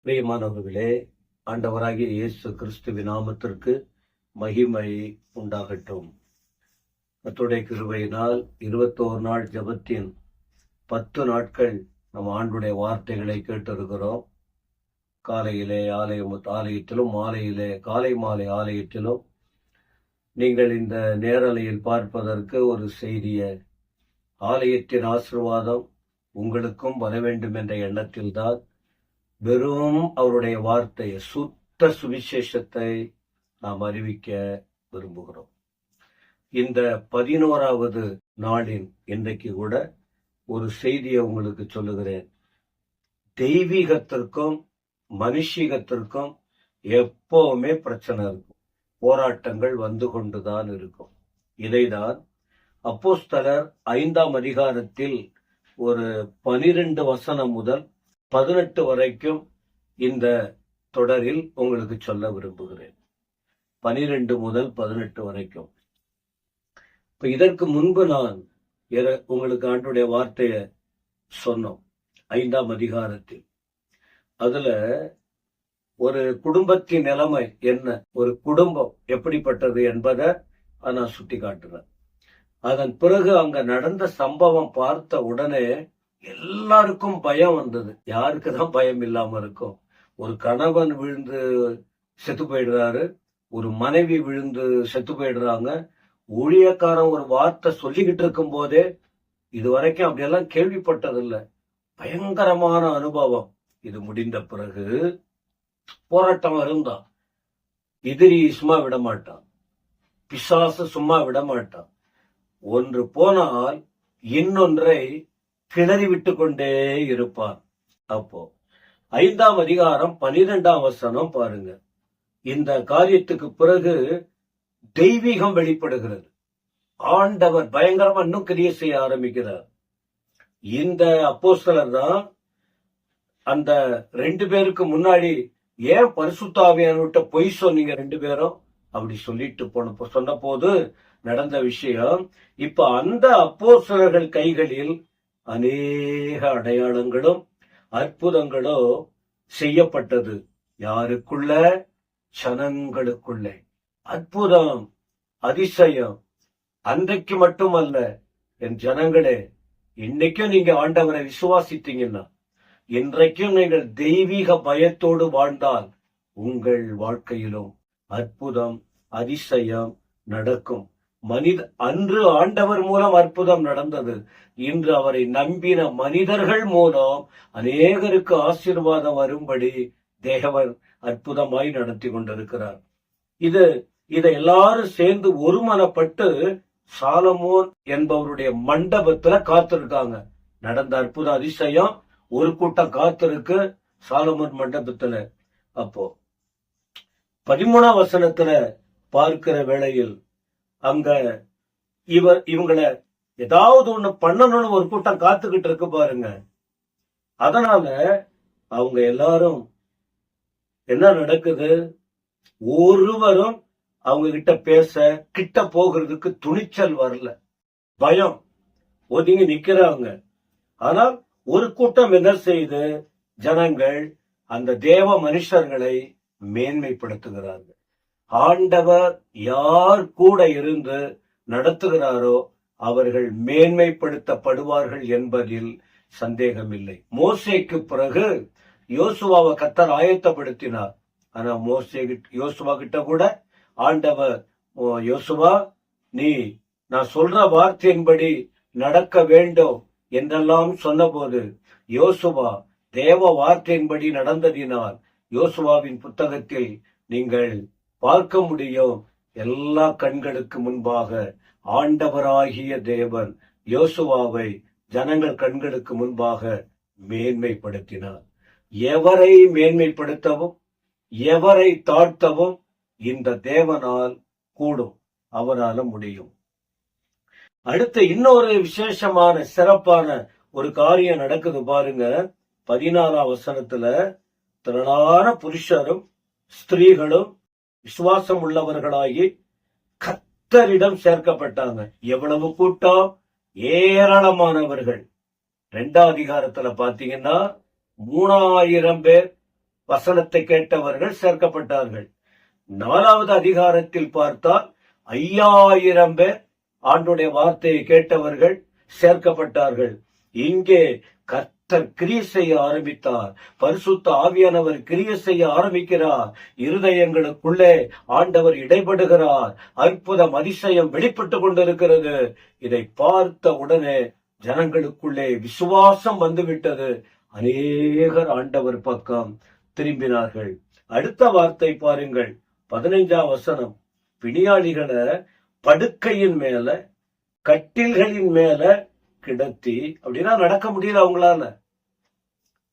பிரியமானவர்களே, ஆண்டவராகிய இயேசு கிறிஸ்துவின் நாமத்திற்கு மகிமை உண்டாகட்டும். கர்த்தருடைய கிருபையினால் 21 நாள் ஜெபத்தின் 10 நாட்கள் நம் ஆண்டுடைய வார்த்தைகளை கேட்டிருக்கிறோம். காலையிலே ஆலயத்திலும் காலை மாலை ஆலயத்திலும் நீங்கள் இந்த நேரலையில் பார்ப்பதற்கு ஒரு செய்தியை, ஆலயத்தின் ஆசீர்வாதம் உங்களுக்கும் வர வேண்டும் என்ற எண்ணத்தில்தான் வெறும் அவருடைய வார்த்தையை, சுத்த சுவிசேஷத்தை நாம் அறிவிக்க விரும்புகிறோம். இந்த 11வது நாளின் இன்றைக்கு கூட ஒரு செய்தியை உங்களுக்கு சொல்லுகிறேன். தெய்வீகத்திற்கும் மனுஷீகத்திற்கும் எப்பவுமே பிரச்சனை இருக்கும், போராட்டங்கள் வந்து கொண்டுதான் இருக்கும். இதைதான் அப்போஸ்தலர் 5ஆம் அதிகாரத்தில் ஒரு 12 வசனம் முதல் 18 வரைக்கும் இந்த தொடரில் உங்களுக்கு சொல்ல விரும்புகிறேன். 12 முதல் 18 வரைக்கும். இப்ப இதற்கு முன்பு நான் உங்களுக்கு ஆண்டுடைய வார்த்தையை சொன்னோம் 5ஆம் அதிகாரத்தில். அதுல ஒரு குடும்பத்தின் நிலைமை என்ன, ஒரு குடும்பம் எப்படிப்பட்டது என்பதை நான் சுட்டி காட்டுறேன். அதன் பிறகு அங்க நடந்த சம்பவம் பார்த்த உடனே எல்லாருக்கும் பயம் வந்தது. யாருக்குதான் பயம் இல்லாம இருக்கும்? ஒரு கணவன் விழுந்து செத்து போயிடுறாரு, ஒரு மனைவி விழுந்து செத்து போயிடுறாங்க. ஊழியக்காரன் ஒரு வார்த்தை சொல்லிக்கிட்டு இருக்கும் போதே, இது வரைக்கும் அப்படியெல்லாம் கேள்விப்பட்டதில்லை. பயங்கரமான அனுபவம். இது முடிந்த பிறகு போராட்டம் இருந்தான். எதிரி சும்மா விட மாட்டான், பிசாசு சும்மா விட மாட்டான். ஒன்று போனால் இன்னொன்றை கிளறி விட்டு கொண்டே இருப்பான். அப்போ 5ஆம் அதிகாரம் 12ஆம் வசனம் பாருங்க. இந்த காரியத்துக்கு பிறகு தெய்வீகம் வெளிப்படுகிறது. ஆண்டவர் பயங்கரமா இன்னும் கிரியை செய்ய ஆரம்பிக்கிறார். இந்த அப்போஸ்தலர் தான் அந்த 2 பேருக்கு முன்னாடி, ஏன் பரிசுத்த ஆவியானவர்கிட்ட பொய் சொன்னீங்க 2 பேரும் அப்படி சொல்லிட்டு சொன்ன போது நடந்த விஷயம். இப்ப அந்த அப்போஸ்தலர்கள் கைகளில் அநேக அடையாளங்களும் அற்புதங்களும் செய்யப்பட்டது. யாருக்குள்ள? ஜனங்களுக்குள்ளே. அற்புதம், அதிசயம். அன்றைக்கு மட்டுமல்ல என் ஜனங்களே, இன்னைக்கும் நீங்க ஆண்டவரை விசுவாசித்தீங்கன்னா, இன்றைக்கும் நீங்கள் தெய்வீக பயத்தோடு வாழ்ந்தால் உங்கள் வாழ்க்கையிலும் அற்புதம், அதிசயம் நடக்கும். அன்று ஆண்டவர் மூலம் அற்புதம் நடந்தது. இன்று அவரை நம்பின மனிதர்கள் மூலம் அநேகருக்கு ஆசீர்வாதம் வரும்படி தேவன் அற்புதமாய் நடத்தி கொண்டிருக்கிறார். இதை எல்லாரும் சேர்ந்து ஒருமனப்பட்டு சாலமோன் என்பவருடைய மண்டபத்துல காத்திருக்காங்க. நடந்த அற்புத அதிசயம் ஒரு கூட்டம் காத்திருக்கு சாலமோன் மண்டபத்துல. அப்போ 13ஆம் வசனத்துல பார்க்கிற வேளையில் அங்க இவங்களை ஏதாவது ஒண்ணு பண்ணணும்னு ஒரு கூட்டம் காத்துக்கிட்டு இருக்கு பாருங்க. அதனால அவங்க எல்லாரும் என்ன நடக்குது, ஒருவரும் அவங்க கிட்ட பேச கிட்ட போகிறதுக்கு துணிச்சல் வரல. பயம், ஒதுங்கி நிக்கிறாங்க. ஆனால் ஒரு கூட்டம் என்ன செய்து, ஜனங்கள் அந்த தேவ மனுஷர்களை மேன்மைப்படுத்துகிறார்கள். ஆண்டவர் யார் கூட இருந்து நடத்துகிறாரோ அவர்கள் மேன்மைப்படுத்தப்படுவார்கள் என்பதில் சந்தேகமில்லை. மோசேக்கு பிறகு யோசுவாவை கர்த்தர் ஆயத்தப்படுத்தினார். ஆனா யோசுவா கிட்ட கூட ஆண்டவர், யோசுவா நீ நான் சொல்ற வார்த்தையின்படி நடக்க வேண்டும் என்றெல்லாம் சொன்னபோது யோசுவா தேவ வார்த்தையின்படி நடந்ததினால் யோசுவாவின் புத்தகத்தில் நீங்கள் பார்க்க முடியும், எல்லா கண்களுக்கு முன்பாக ஆண்டவராகிய தேவன் யோசுவாவை ஜனங்கள் கண்களுக்கு முன்பாக மேன்மைப்படுத்தினார். எவரை மேன்மைப்படுத்தவும் எவரை தாழ்த்தவும் இந்த தேவனால் கூடும், அவரால முடியும். அடுத்த இன்னொரு விசேஷமான சிறப்பான ஒரு காரியம் நடக்குது பாருங்க. 14ஆம் வசனத்துல திரளான புருஷரும் ஸ்திரீகளும் விசுவாசம் உள்ளவர்களாகி கர்த்தரிடம் சேர்க்கப்பட்டாங்க. எவ்வளவு கூட்டம், ஏராளமானவர்கள். 2ஆம் அதிகாரத்துல பாத்தீங்கன்னா 3000 பேர் வசனத்தை கேட்டவர்கள் சேர்க்கப்பட்டார்கள். 4வது அதிகாரத்தில் பார்த்தால் 5000 பேர் ஆண்டுடைய வார்த்தையை கேட்டவர்கள் சேர்க்கப்பட்டார்கள். இங்கே கர்த்தர் கிரியை செய்ய ஆரம்பித்தார். பரிசுத்த ஆவியானவர் கிரியை செய்ய ஆரம்பிக்கிறார். இருதயங்களுக்குள்ளே ஆண்டவர் இடைபடுகிறார். அற்புதம் அதிசயம் வெளிப்பட்டு கொண்டிருக்கிறது. இதை பார்த்த உடனே ஜனங்களுக்குள்ளே விசுவாசம் வந்துவிட்டது. அநேகர் ஆண்டவர் பக்கம் திரும்பினார்கள். அடுத்த வார்த்தை பாருங்கள், 15ஆம் வசனம். பிணியாளிகளை படுக்கையின் மேல, கட்டில்களின் மேல கிடத்தி, அப்படின்னா நடக்க முடியல, அவங்களால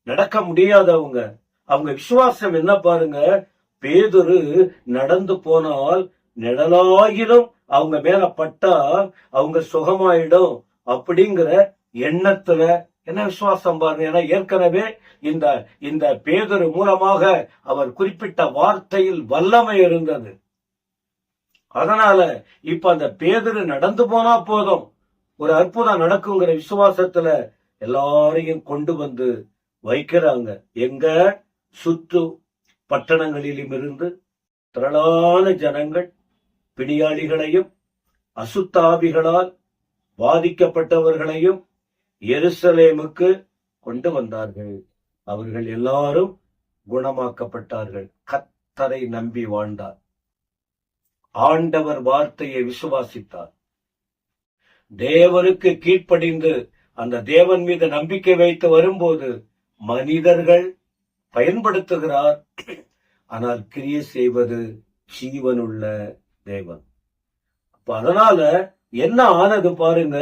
நடக்க முடியாதவங்க. அவங்க விசுவாசம் என்ன பாருங்க, பேதுரு நடந்து போனால் நிழலாயிலும் அவங்க மேல பட்டா அவங்க சுகமாயிடும் அப்படிங்கிற எண்ணத்துல என்ன விசுவாசம் பாருங்க. ஏன்னா ஏற்கனவே இந்த பேதுரு மூலமாக அவர் குறிப்பிட்ட வார்த்தையில் வல்லமை இருந்தது. அதனால இப்ப அந்த பேதுரு நடந்து போனா போதும், ஒரு அற்புதம் நடக்குங்கிற விசுவாசத்துல எல்லாரையும் கொண்டு வந்து வைக்கிறாங்க. எங்க சுற்று பட்டணங்களிலும் இருந்து திரளான ஜனங்கள் பிணியாளிகளையும் அசுத்தாவிகளால் பாதிக்கப்பட்டவர்களையும் எருசலேமுக்கு கொண்டு வந்தார்கள். அவர்கள் எல்லாரும் குணமாக்கப்பட்டார்கள். கர்த்தரை நம்பி வாழ்ந்தார். ஆண்டவர் வார்த்தையை விசுவாசித்தார். தேவனுக்கு கீழ்ப்படிந்து அந்த தேவன் மீது நம்பிக்கை வைத்து வரும்போது மனிதர்கள் பயன்படுத்துகிறார். ஆனால் கிரியை செய்வது ஜீவனுள்ள தேவன். அதனால என்ன ஆனது பாருங்க.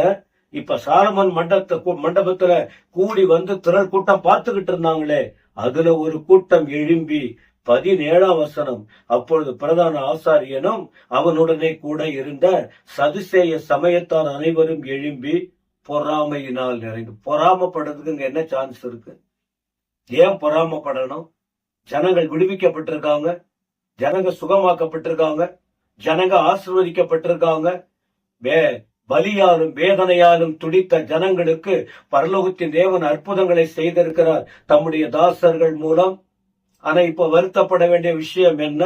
இப்ப சாலமன் மண்டபத்துல கூடி வந்து திரள் கூட்டம் பார்த்துக்கிட்டு இருந்தாங்களே, அதுல ஒரு கூட்டம் எழும்பி 17ஆம் வசனம். அப்பொழுது பிரதான ஆசாரியனும் அவனுடனே கூட இருந்த சதுசேய சமயத்தார் அனைவரும் எழும்பி பொறாமையினால் நிறைந்து. பொறாமப்படுறதுக்கு என்ன சான்ஸ் இருக்கு? ஏன் பொறாமப்படணும்? ஜனங்கள் விடுவிக்கப்பட்டிருக்காங்க, ஜனங்க சுகமாக்கப்பட்டிருக்காங்க, ஜனங்க ஆசீர்வதிக்கப்பட்டிருக்காங்க. பலியாலும் வேதனையாலும் துடித்த ஜனங்களுக்கு பரலோகத்தின் தேவன் அற்புதங்களை செய்திருக்கிறார் தம்முடைய தாசர்கள் மூலம். ஆனா இப்ப வருத்தப்பட வேண்டிய விஷயம் என்ன?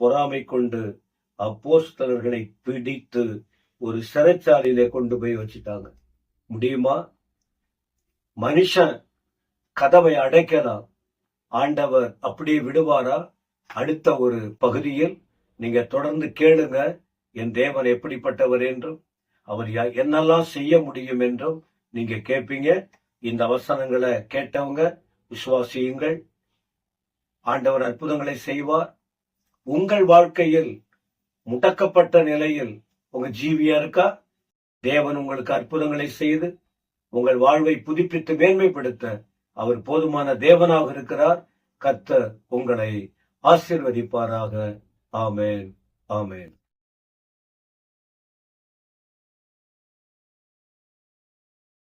பொறாமை கொண்டு அப்போஸ்தலர்களை பிடித்து ஒரு சிறைச்சாலையிலே கொண்டு போய் வச்சுட்டாங்க. முடியுமா? மனுஷன் கதவை அடைக்கலாம், ஆண்டவர் அப்படியே விடுவாரா? அடுத்த ஒரு பகுதியில் நீங்க தொடர்ந்து கேளுங்க, என் தேவன் எப்படிப்பட்டவர் என்றும் அவர் என்னெல்லாம் செய்ய முடியும் என்றும் நீங்க கேட்பீங்க. இந்த வசனங்களை கேட்டவங்க விசுவாசியுங்கள். ஆண்டவர் அற்புதங்களை செய்வார். உங்கள் வாழ்க்கையில் முடக்கப்பட்ட நிலையில் உங்க ஜீவியா இருக்கா? தேவன் உங்களுக்கு அற்புதங்களை செய்து உங்கள் வாழ்வை புதுப்பித்து மேன்மைப்படுத்த அவர் போதுமான தேவனாக இருக்கிறார். கர்த்தர் உங்களை ஆசீர்வதிப்பாராக. ஆமென், ஆமென்.